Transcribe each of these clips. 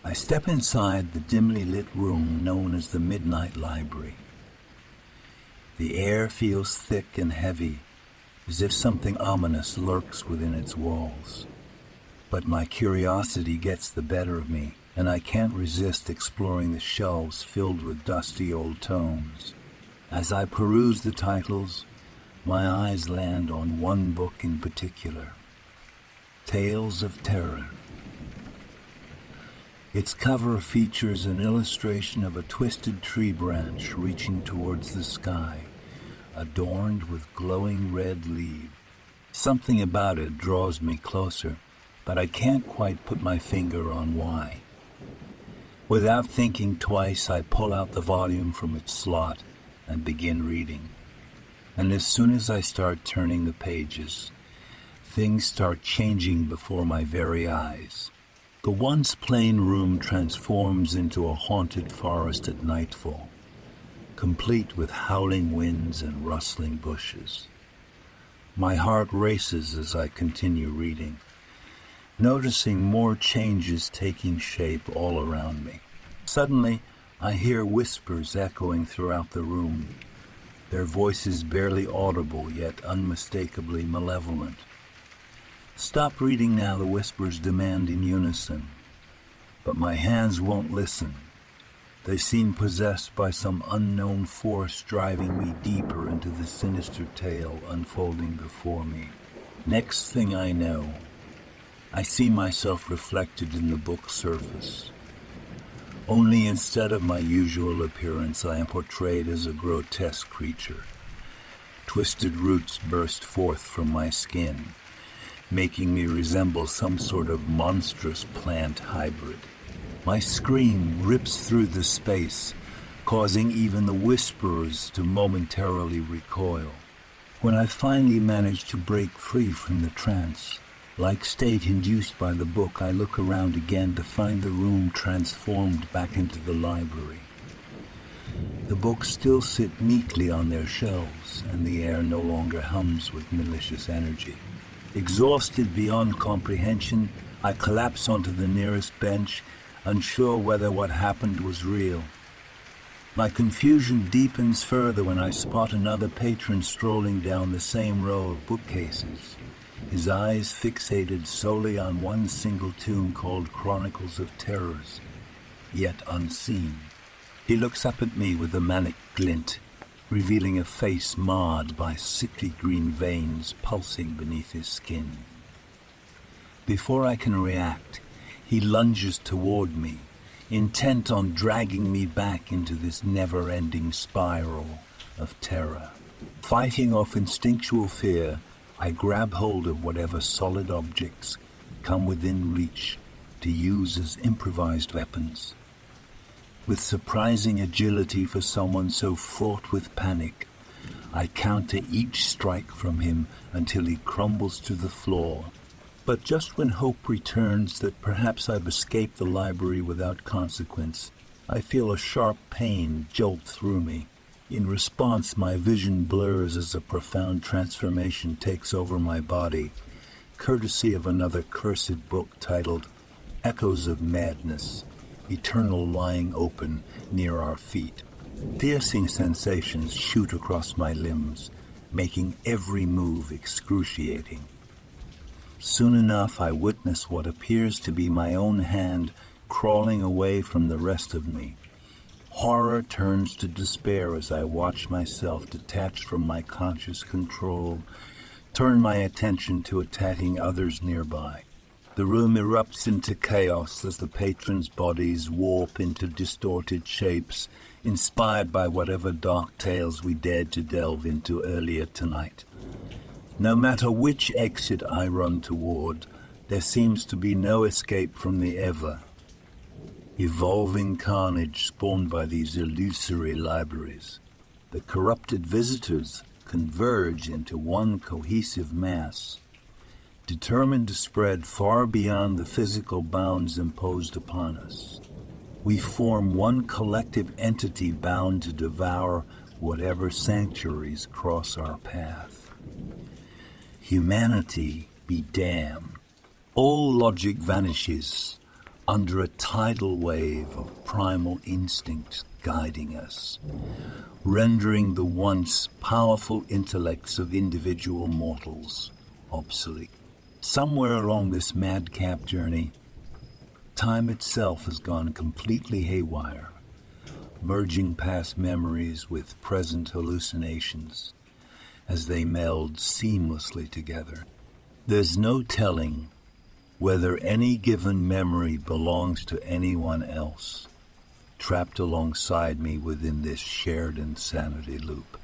I step inside the dimly lit room known as the Midnight Library. The air feels thick and heavy, as if something ominous lurks within its walls. But my curiosity gets the better of me, and I can't resist exploring the shelves filled with dusty old tomes. As I peruse the titles, my eyes land on one book in particular, Tales of Terror. Its cover features an illustration of a twisted tree branch reaching towards the sky, adorned with glowing red leaves. Something about it draws me closer, but I can't quite put my finger on why. Without thinking twice, I pull out the volume from its slot and begin reading. And as soon as I start turning the pages, things start changing before my very eyes. The once plain room transforms into a haunted forest at nightfall, complete with howling winds and rustling bushes. My heart races as I continue reading, noticing more changes taking shape all around me. Suddenly, I hear whispers echoing throughout the room, their voices barely audible yet unmistakably malevolent. Stop reading now, the whispers demand in unison. But my hands won't listen. They seem possessed by some unknown force driving me deeper into the sinister tale unfolding before me. Next thing I know, I see myself reflected in the book's surface. Only instead of my usual appearance, I am portrayed as a grotesque creature. Twisted roots burst forth from my skin, making me resemble some sort of monstrous plant hybrid. My scream rips through the space, causing even the whisperers to momentarily recoil. When I finally manage to break free from the trance-like state induced by the book, I look around again to find the room transformed back into the library. The books still sit neatly on their shelves, and the air no longer hums with malicious energy. Exhausted beyond comprehension, I collapse onto the nearest bench, unsure whether what happened was real. My confusion deepens further when I spot another patron strolling down the same row of bookcases, his eyes fixated solely on one single tome called Chronicles of Terrors, yet unseen. He looks up at me with a manic glint, revealing a face marred by sickly green veins pulsing beneath his skin. Before I can react, he lunges toward me, intent on dragging me back into this never-ending spiral of terror. Fighting off instinctual fear, I grab hold of whatever solid objects come within reach to use as improvised weapons. With surprising agility for someone so fraught with panic, I counter each strike from him until he crumbles to the floor. But just when hope returns that perhaps I've escaped the library without consequence, I feel a sharp pain jolt through me. In response, my vision blurs as a profound transformation takes over my body, courtesy of another cursed book titled Echoes of Madness, eternal lying open near our feet. Piercing sensations shoot across my limbs, making every move excruciating. Soon enough, I witness what appears to be my own hand crawling away from the rest of me. Horror turns to despair as I watch myself detached from my conscious control, turn my attention to attacking others nearby. The room erupts into chaos as the patrons' bodies warp into distorted shapes, inspired by whatever dark tales we dared to delve into earlier tonight. No matter which exit I run toward, there seems to be no escape from the evolving carnage spawned by these illusory libraries. The corrupted visitors converge into one cohesive mass, determined to spread far beyond the physical bounds imposed upon us. We form one collective entity bound to devour whatever sanctuaries cross our path. Humanity be damned. All logic vanishes. under a tidal wave of primal instincts guiding us, rendering the once powerful intellects of individual mortals obsolete. Somewhere along this madcap journey, time itself has gone completely haywire, merging past memories with present hallucinations as they meld seamlessly together. There's no telling whether any given memory belongs to anyone else, trapped alongside me within this shared insanity loop,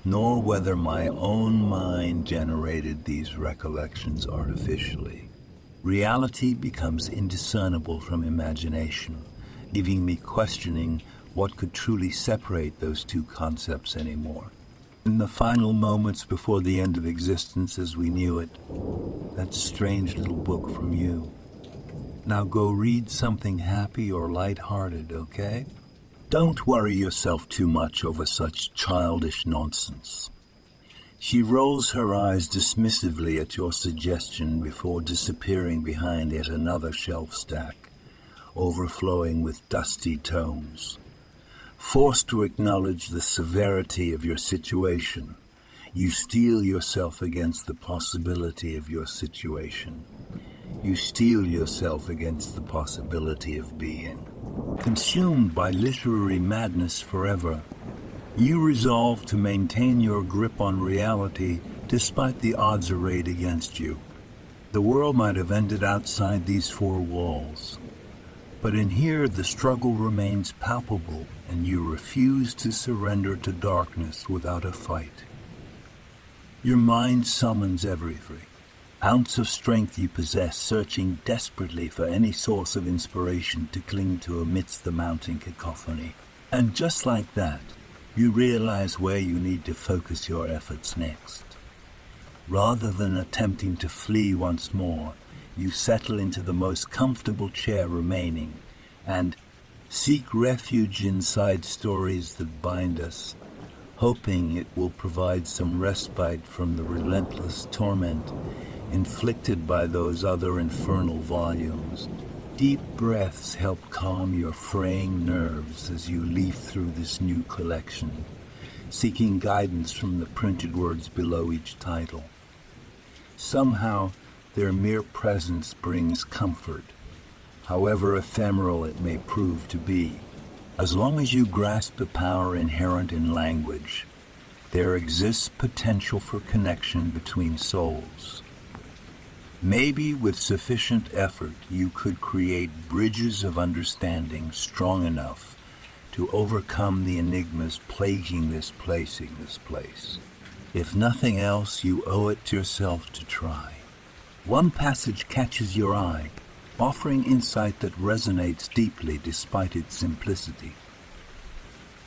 nor whether my own mind generated these recollections artificially. Reality becomes indiscernible from imagination, leaving me questioning what could truly separate those two concepts anymore. In the final moments before the end of existence as we knew it, that strange little book from you. Now go read something happy or light-hearted, okay? Don't worry yourself too much over such childish nonsense. She rolls her eyes dismissively at your suggestion before disappearing behind yet another shelf stack, overflowing with dusty tomes. Forced to acknowledge the severity of your situation, you steel yourself against the possibility of your situation. You steel yourself against the possibility of being. Consumed by literary madness forever, you resolve to maintain your grip on reality despite the odds arrayed against you. The world might have ended outside these four walls, but in here the struggle remains palpable and you refuse to surrender to darkness without a fight. Your mind summons every ounce of strength you possess, searching desperately for any source of inspiration to cling to amidst the mounting cacophony. And just like that, you realize where you need to focus your efforts next. Rather than attempting to flee once more, you settle into the most comfortable chair remaining and seek refuge inside stories that bind us, hoping it will provide some respite from the relentless torment inflicted by those other infernal volumes. Deep breaths help calm your fraying nerves as you leaf through this new collection, seeking guidance from the printed words below each title. Somehow, their mere presence brings comfort, however ephemeral it may prove to be. As long as you grasp the power inherent in language, there exists potential for connection between souls. Maybe with sufficient effort you could create bridges of understanding strong enough to overcome the enigmas plaguing this place. If nothing else, you owe it to yourself to try. One passage catches your eye, offering insight that resonates deeply despite its simplicity.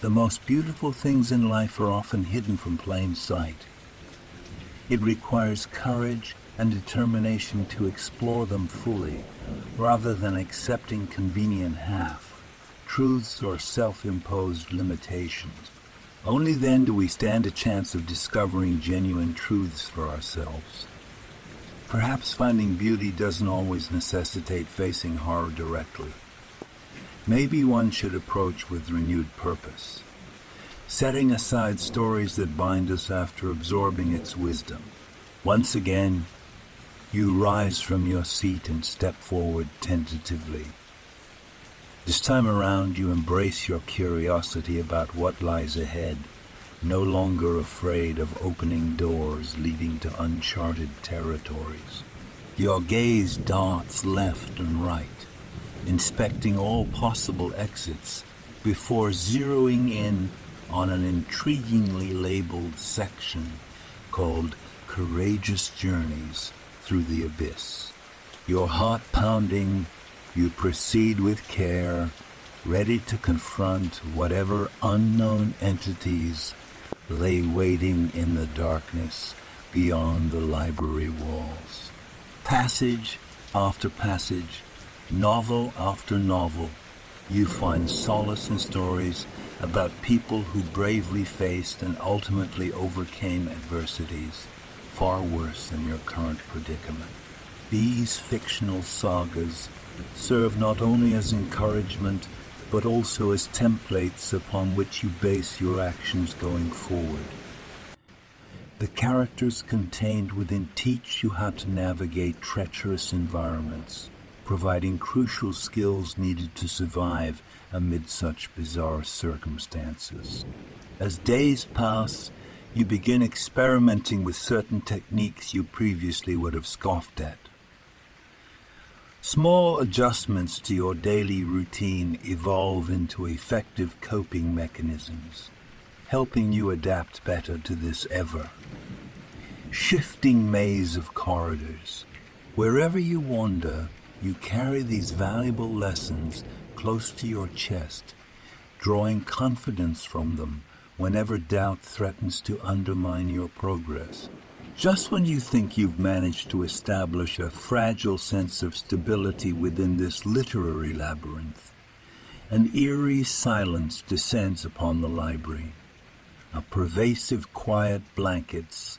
The most beautiful things in life are often hidden from plain sight. It requires courage and determination to explore them fully, rather than accepting convenient half-truths or self-imposed limitations. Only then do we stand a chance of discovering genuine truths for ourselves. Perhaps finding beauty doesn't always necessitate facing horror directly. Maybe one should approach with renewed purpose, setting aside stories that bind us after absorbing its wisdom. Once again, you rise from your seat and step forward tentatively. This time around, you embrace your curiosity about what lies ahead, no longer afraid of opening doors leading to uncharted territories. Your gaze darts left and right, inspecting all possible exits before zeroing in on an intriguingly labeled section called Courageous Journeys Through the Abyss. Your heart pounding, you proceed with care, ready to confront whatever unknown entities lay waiting in the darkness beyond the library walls. Passage after passage, novel after novel, you find solace in stories about people who bravely faced and ultimately overcame adversities far worse than your current predicament. These fictional sagas serve not only as encouragement, but also as templates upon which you base your actions going forward. The characters contained within teach you how to navigate treacherous environments, providing crucial skills needed to survive amid such bizarre circumstances. As days pass, you begin experimenting with certain techniques you previously would have scoffed at. Small adjustments to your daily routine evolve into effective coping mechanisms, helping you adapt better to this ever-shifting maze of corridors. Wherever you wander, you carry these valuable lessons close to your chest, drawing confidence from them whenever doubt threatens to undermine your progress. Just when you think you've managed to establish a fragile sense of stability within this literary labyrinth, an eerie silence descends upon the library. A pervasive quiet blankets,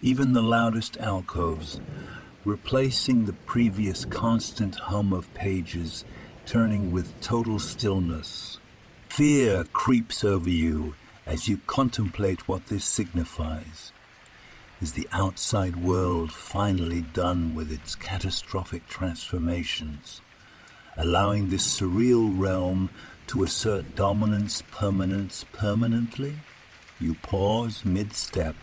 even the loudest alcoves, replacing the previous constant hum of pages, turning with total stillness. Fear creeps over you as you contemplate what this signifies. Is the outside world finally done with its catastrophic transformations, allowing this surreal realm to assert dominance permanently? You pause mid-step,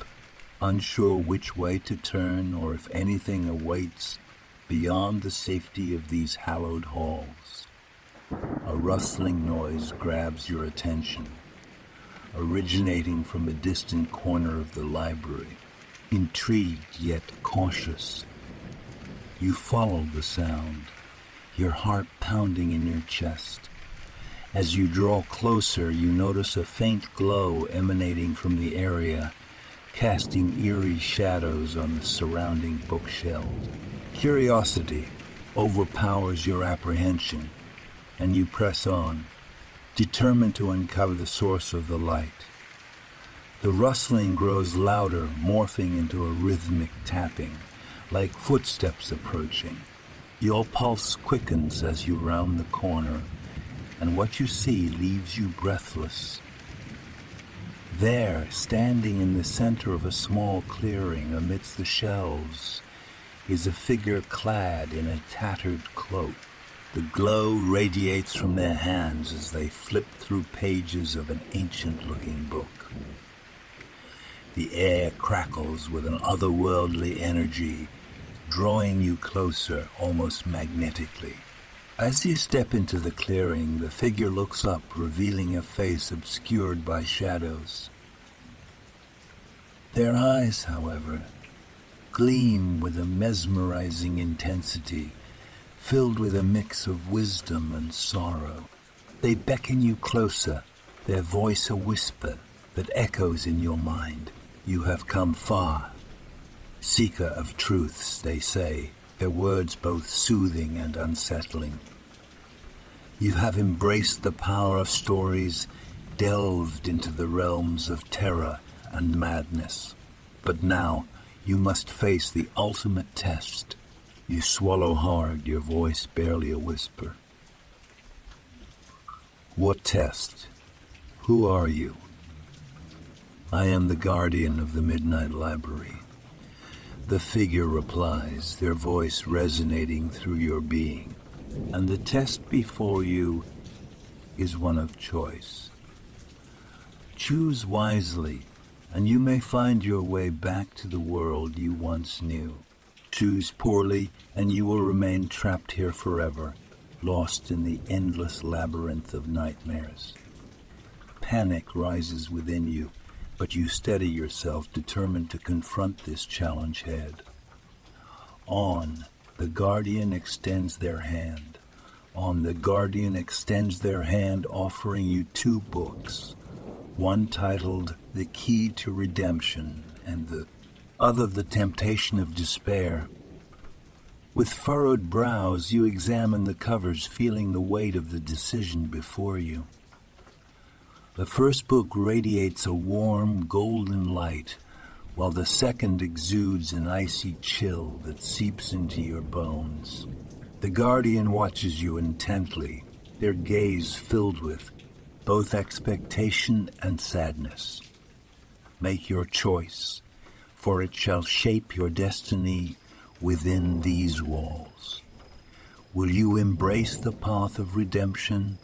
unsure which way to turn or if anything awaits beyond the safety of these hallowed halls. A rustling noise grabs your attention, originating from a distant corner of the library. Intrigued yet cautious, you follow the sound, your heart pounding in your chest. As you draw closer, you notice a faint glow emanating from the area, casting eerie shadows on the surrounding bookshelves. Curiosity overpowers your apprehension, and you press on, determined to uncover the source of the light. The rustling grows louder, morphing into a rhythmic tapping, like footsteps approaching. Your pulse quickens as you round the corner, and what you see leaves you breathless. There, standing in the center of a small clearing amidst the shelves, is a figure clad in a tattered cloak. The glow radiates from their hands as they flip through pages of an ancient-looking book. The air crackles with an otherworldly energy, drawing you closer almost magnetically. As you step into the clearing, the figure looks up, revealing a face obscured by shadows. Their eyes, however, gleam with a mesmerizing intensity, filled with a mix of wisdom and sorrow. They beckon you closer, their voice a whisper that echoes in your mind. You have come far. Seeker of truths, they say, their words both soothing and unsettling. You have embraced the power of stories, delved into the realms of terror and madness. But now you must face the ultimate test. You swallow hard, your voice barely a whisper. What test? Who are you? I am the guardian of the Midnight Library. The figure replies, their voice resonating through your being. And the test before you is one of choice. Choose wisely, and you may find your way back to the world you once knew. Choose poorly, and you will remain trapped here forever, lost in the endless labyrinth of nightmares. Panic rises within you, but you steady yourself, determined to confront this challenge head. On, the Guardian extends their hand. On, the Guardian extends their hand, offering you two books, one titled The Key to Redemption, and the other The Temptation of Despair. With furrowed brows, you examine the covers, feeling the weight of the decision before you. The first book radiates a warm, golden light, while the second exudes an icy chill that seeps into your bones. The guardian watches you intently, their gaze filled with both expectation and sadness. Make your choice, for it shall shape your destiny within these walls. Will you embrace the path of redemption,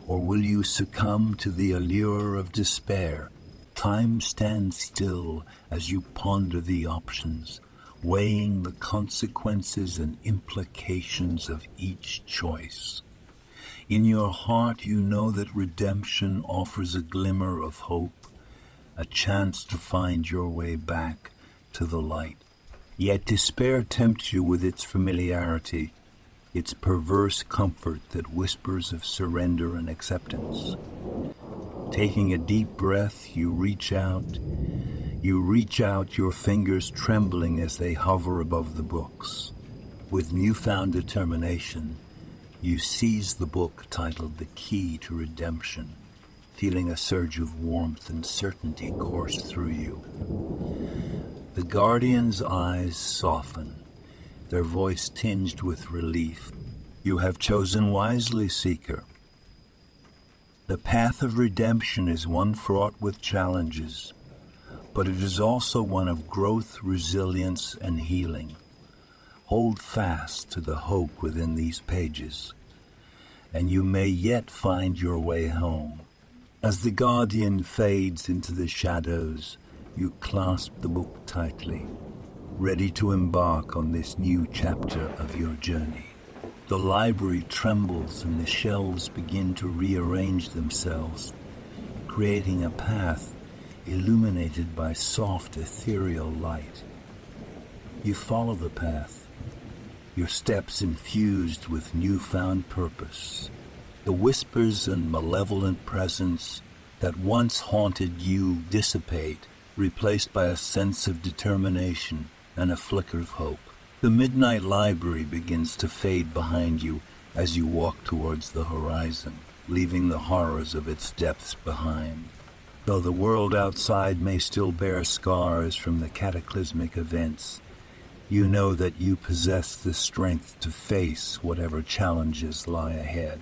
or will you succumb to the allure of despair? Time stands still as you ponder the options, weighing the consequences and implications of each choice. In your heart, you know that redemption offers a glimmer of hope, a chance to find your way back to the light. Yet despair tempts you with its familiarity, its perverse comfort that whispers of surrender and acceptance. Taking a deep breath, you reach out, your fingers trembling as they hover above the books. With newfound determination, you seize the book titled The Key to Redemption, feeling a surge of warmth and certainty course through you. The guardian's eyes soften, their voice tinged with relief. You have chosen wisely, seeker. The path of redemption is one fraught with challenges, but it is also one of growth, resilience, and healing. Hold fast to the hope within these pages, and you may yet find your way home. As the guardian fades into the shadows, you clasp the book tightly, ready to embark on this new chapter of your journey. The library trembles and the shelves begin to rearrange themselves, creating a path illuminated by soft, ethereal light. You follow the path, your steps infused with newfound purpose. The whispers and malevolent presence that once haunted you dissipate, replaced by a sense of determination and a flicker of hope. The midnight library begins to fade behind you as you walk towards the horizon, leaving the horrors of its depths behind. Though the world outside may still bear scars from the cataclysmic events, you know that you possess the strength to face whatever challenges lie ahead.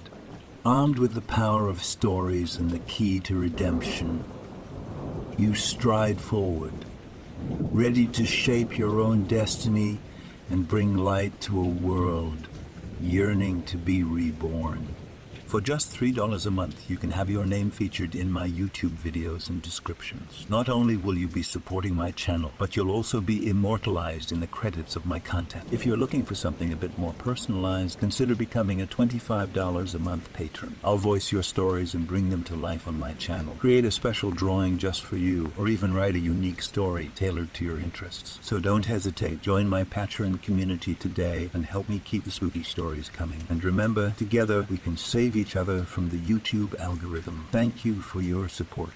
Armed with the power of stories and the key to redemption, you stride forward, ready to shape your own destiny and bring light to a world yearning to be reborn. For just $3 a month, you can have your name featured in my YouTube videos and descriptions. Not only will you be supporting my channel, but you'll also be immortalized in the credits of my content. If you're looking for something a bit more personalized, consider becoming a $25 a month patron. I'll voice your stories and bring them to life on my channel. Create a special drawing just for you, or even write a unique story tailored to your interests. So don't hesitate. Join my patron community today and help me keep the spooky stories coming. And remember, together we can save each other from the YouTube algorithm. Thank you for your support.